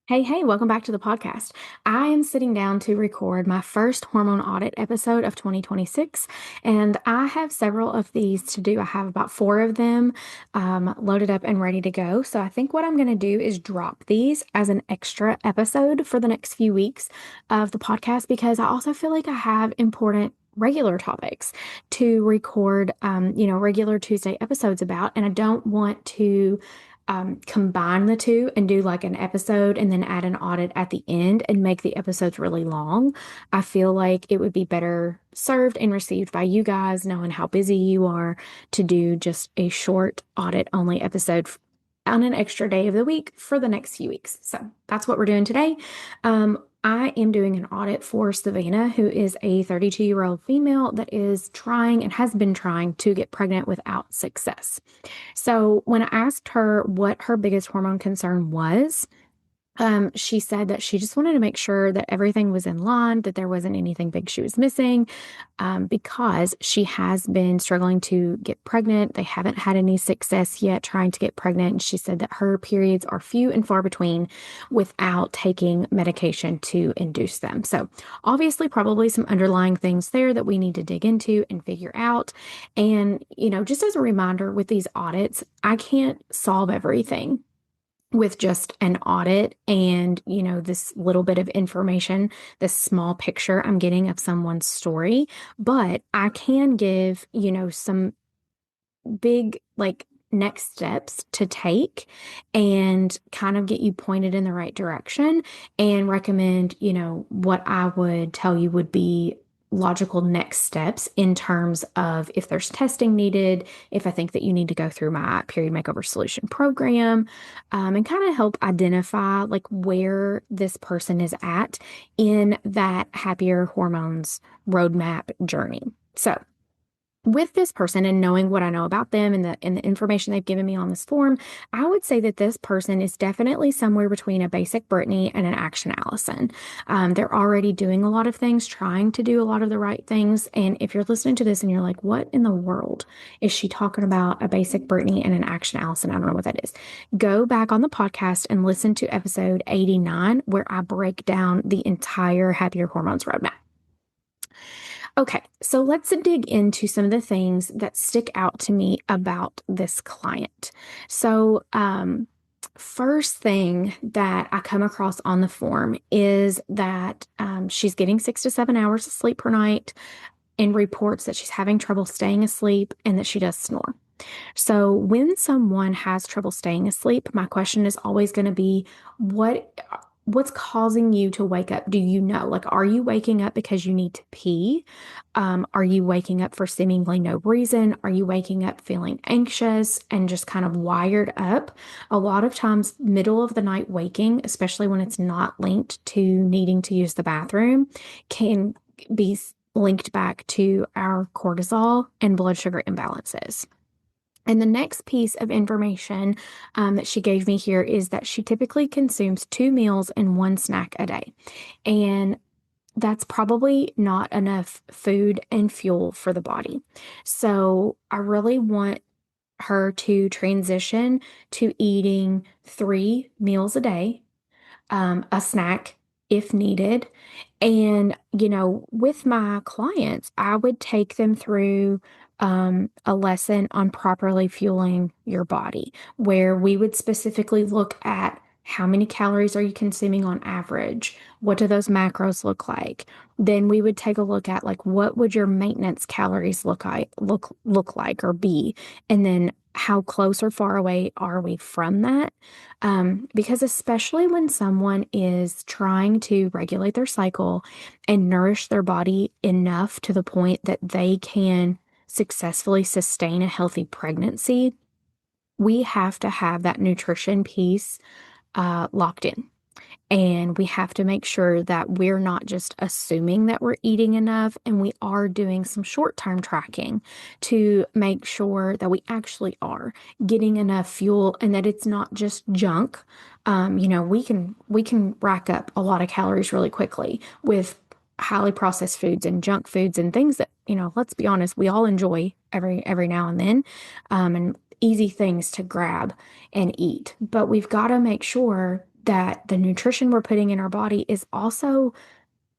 Hey, welcome back to the podcast. I am sitting down to record my first hormone audit episode of 2026, and I have several of these to do. I have about four of them loaded up and ready to go. So I think what I'm going to do is drop these as an extra episode for the next few weeks of the podcast because I also feel like I have important regular topics to record, regular Tuesday episodes about, and I don't want to combine the two and do like an episode and then add an audit at the end and make the episodes really long. I feel like it would be better served and received by you guys, knowing how busy you are, to do just a short audit only episode on an extra day of the week for the next few weeks. So that's what we're doing today. I am doing an audit for Savannah, who is a 32-year-old female that is trying and has been trying to get pregnant without success. So when I asked her what her biggest hormone concern was, she said that she just wanted to make sure that everything was in line, that there wasn't anything big she was missing, because she has been struggling to get pregnant. They haven't had any success yet trying to get pregnant. And she said that her periods are few and far between without taking medication to induce them. So obviously, probably some underlying things there that we need to dig into and figure out. And, just as a reminder with these audits, I can't solve everything with just an audit and, this little bit of information, this small picture I'm getting of someone's story. But I can give, some big, like, next steps to take and kind of get you pointed in the right direction and recommend, what I would tell you would be logical next steps in terms of if there's testing needed, if I think that you need to go through my period makeover solution program, and kind of help identify like where this person is at in that happier hormones roadmap journey. So with this person and knowing what I know about them and the information they've given me on this form, I would say that this person is definitely somewhere between a basic Brittany and an action Allison. They're already doing a lot of things, trying to do a lot of the right things. And if you're listening to this and you're like, what in the world is she talking about? A basic Brittany and an action Allison? I don't know what that is. Go back on the podcast and listen to episode 89, where I break down the entire Happier Hormones roadmap. Okay, so let's dig into some of the things that stick out to me about this client. So, first thing that I come across on the form is that she's getting 6 to 7 hours of sleep per night and reports that she's having trouble staying asleep and that she does snore. So, when someone has trouble staying asleep, my question is always going to be, what's causing you to wake up? Do you know? Like, are you waking up because you need to pee? Are you waking up for seemingly no reason? Are you waking up feeling anxious and just kind of wired up? A lot of times, middle of the night waking, especially when it's not linked to needing to use the bathroom, can be linked back to our cortisol and blood sugar imbalances. And the next piece of information that she gave me here is that she typically consumes 2 meals and one snack a day. And that's probably not enough food and fuel for the body. So I really want her to transition to eating 3 meals a day, a snack if needed. And, with my clients, I would take them through a lesson on properly fueling your body, where we would specifically look at how many calories are you consuming on average? What do those macros look like? Then we would take a look at like what would your maintenance calories look like or be, and then how close or far away are we from that? Because especially when someone is trying to regulate their cycle and nourish their body enough to the point that they can successfully sustain a healthy pregnancy, we have to have that nutrition piece locked in. And we have to make sure that we're not just assuming that we're eating enough, and we are doing some short-term tracking to make sure that we actually are getting enough fuel and that it's not just junk. We can rack up a lot of calories really quickly with highly processed foods and junk foods and things that, let's be honest, we all enjoy every now and then, and easy things to grab and eat. But we've got to make sure that the nutrition we're putting in our body is also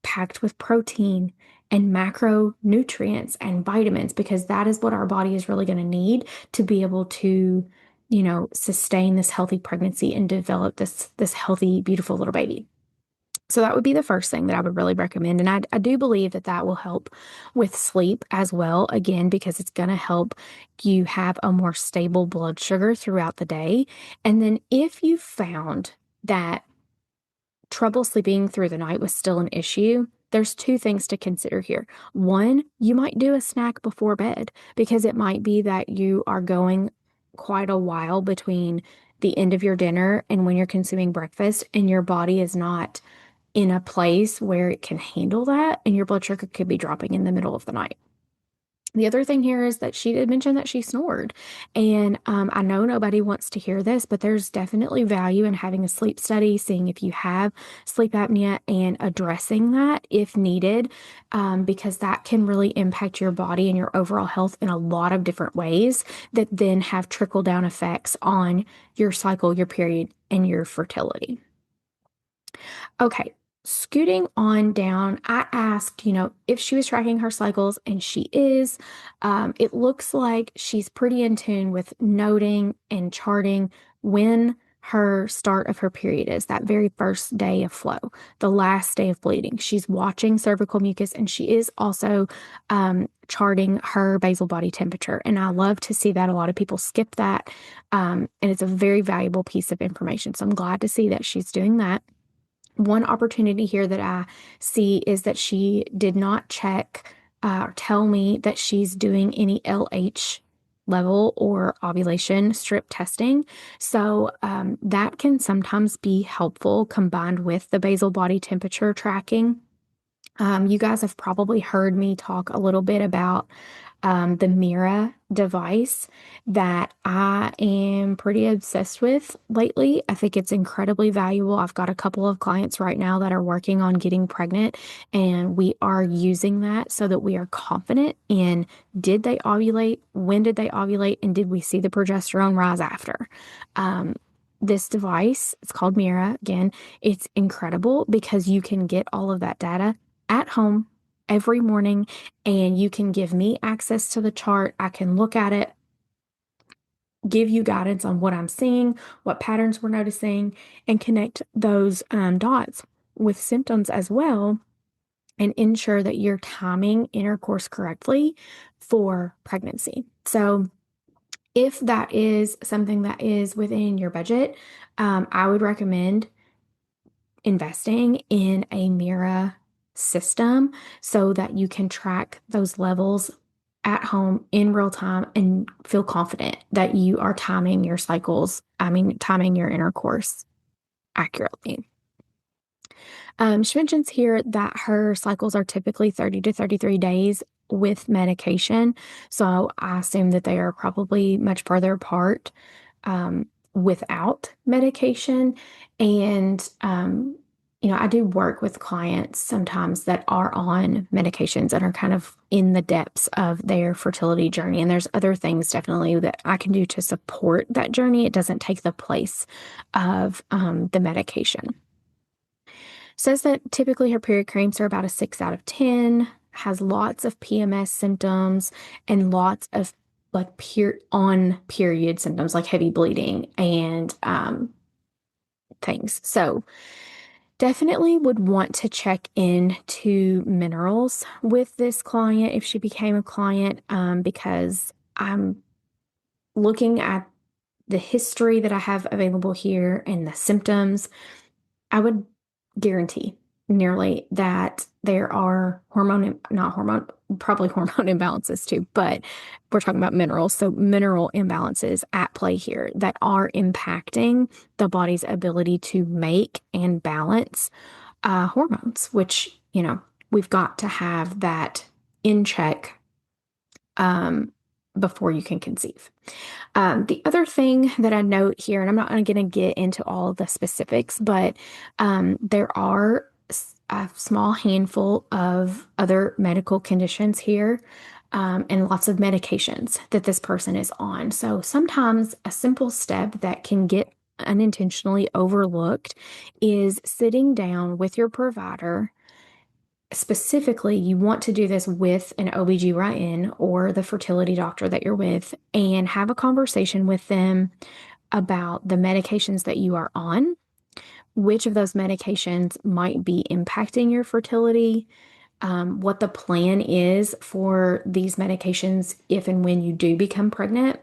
packed with protein and macronutrients and vitamins, because that is what our body is really going to need to be able to, sustain this healthy pregnancy and develop this healthy, beautiful little baby. So that would be the first thing that I would really recommend. And I do believe that that will help with sleep as well, again, because it's going to help you have a more stable blood sugar throughout the day. And then if you found that trouble sleeping through the night was still an issue, there's two things to consider here. One, you might do a snack before bed, because it might be that you are going quite a while between the end of your dinner and when you're consuming breakfast, and your body is not in a place where it can handle that, and your blood sugar could be dropping in the middle of the night. The other thing here is that she did mention that she snored. And I know nobody wants to hear this, but there's definitely value in having a sleep study, seeing if you have sleep apnea and addressing that if needed, because that can really impact your body and your overall health in a lot of different ways that then have trickle down effects on your cycle, your period, and your fertility. Okay, scooting on down, I asked, if she was tracking her cycles, and she is. It looks like she's pretty in tune with noting and charting when her start of her period is, that very first day of flow, the last day of bleeding. She's watching cervical mucus, and she is also charting her basal body temperature. And I love to see that. A lot of people skip that, and it's a very valuable piece of information. So I'm glad to see that she's doing that. One opportunity here that I see is that she did not check or tell me that she's doing any LH level or ovulation strip testing. So that can sometimes be helpful combined with the basal body temperature tracking. You guys have probably heard me talk a little bit about the Mira device that I am pretty obsessed with lately. I think it's incredibly valuable. I've got a couple of clients right now that are working on getting pregnant, and we are using that so that we are confident in, did they ovulate, when did they ovulate, and did we see the progesterone rise after? This device, it's called Mira. Again, it's incredible because you can get all of that data at home every morning, and you can give me access to the chart. I can look at it, give you guidance on what I'm seeing, what patterns we're noticing, and connect those dots with symptoms as well, and ensure that you're timing intercourse correctly for pregnancy. So if that is something that is within your budget, I would recommend investing in a Mira system so that you can track those levels at home in real time and feel confident that you are timing your cycles, timing your intercourse accurately. She mentions here that her cycles are typically 30 to 33 days with medication. So I assume that they are probably much further apart without medication. And, I do work with clients sometimes that are on medications and are kind of in the depths of their fertility journey. And there's other things definitely that I can do to support that journey. It doesn't take the place of the medication. Says that typically her period cramps are about a 6 out of 10, has lots of PMS symptoms and lots of like on period symptoms like heavy bleeding and things. So definitely would want to check into minerals with this client if she became a client, because I'm looking at the history that I have available here and the symptoms. I would guarantee nearly that there are not hormone, probably hormone imbalances too, but we're talking about minerals. So mineral imbalances at play here that are impacting the body's ability to make and balance hormones, which, we've got to have that in check before you can conceive. The other thing that I note here, and I'm not going to get into all of the specifics, but there are a small handful of other medical conditions here, and lots of medications that this person is on. So sometimes a simple step that can get unintentionally overlooked is sitting down with your provider. Specifically, you want to do this with an OBGYN or the fertility doctor that you're with and have a conversation with them about the medications that you are on, which of those medications might be impacting your fertility, what the plan is for these medications if and when you do become pregnant,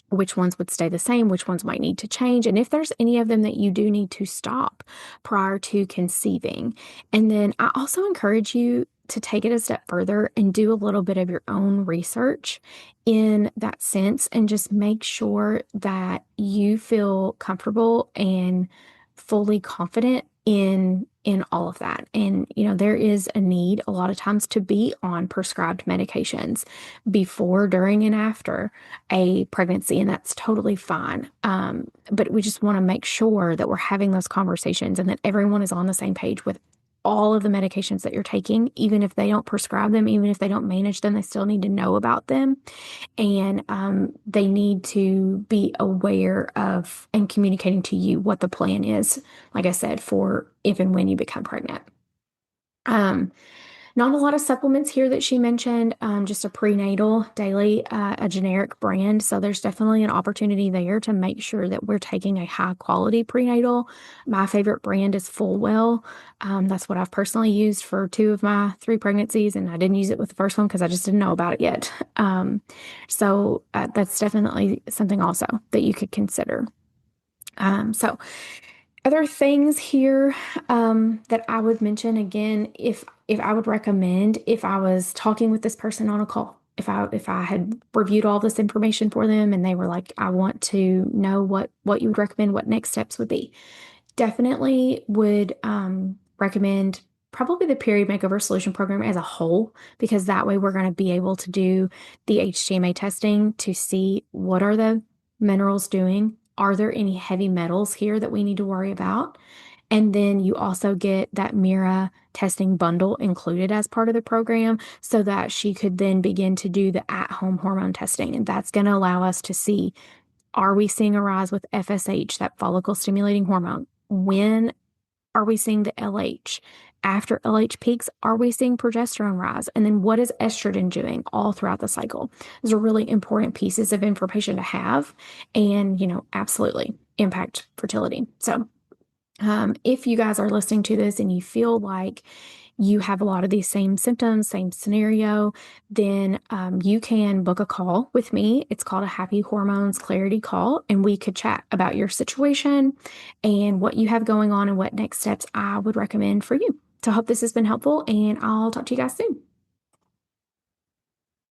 which ones would stay the same, which ones might need to change, and if there's any of them that you do need to stop prior to conceiving. And then I also encourage you to take it a step further and do a little bit of your own research in that sense and just make sure that you feel comfortable and fully confident in all of that. And there is a need a lot of times to be on prescribed medications before, during, and after a pregnancy, and that's totally fine. But we just want to make sure that we're having those conversations and that everyone is on the same page with all of the medications that you're taking, even if they don't prescribe them, even if they don't manage them, they still need to know about them. And they need to be aware of and communicating to you what the plan is, like I said, for if and when you become pregnant. Um, Not a lot of supplements here that she mentioned, just a prenatal daily, a generic brand. So there's definitely an opportunity there to make sure that we're taking a high quality prenatal. My favorite brand is Fullwell. That's what I've personally used for 2 of my 3 pregnancies, and I didn't use it with the first one because I just didn't know about it yet. So that's definitely something also that you could consider. So other things here that I would mention again, if I would recommend if I was talking with this person on a call, if I had reviewed all this information for them and they were like, I want to know what you would recommend, what next steps would be. Definitely would recommend probably the Period Makeover Solution program as a whole, because that way we're going to be able to do the HTMA testing to see what are the minerals doing. Are there any heavy metals here that we need to worry about? And then you also get that Mira testing bundle included as part of the program so that she could then begin to do the at-home hormone testing. And that's going to allow us to see, are we seeing a rise with FSH, that follicle stimulating hormone? When are we seeing the LH? After LH peaks, are we seeing progesterone rise? And then what is estrogen doing all throughout the cycle? Those are really important pieces of information to have and, absolutely impact fertility. So, if you guys are listening to this and you feel like you have a lot of these same symptoms, same scenario, then you can book a call with me. It's called a Happy Hormones Clarity Call, and we could chat about your situation and what you have going on and what next steps I would recommend for you. So I hope this has been helpful, and I'll talk to you guys soon.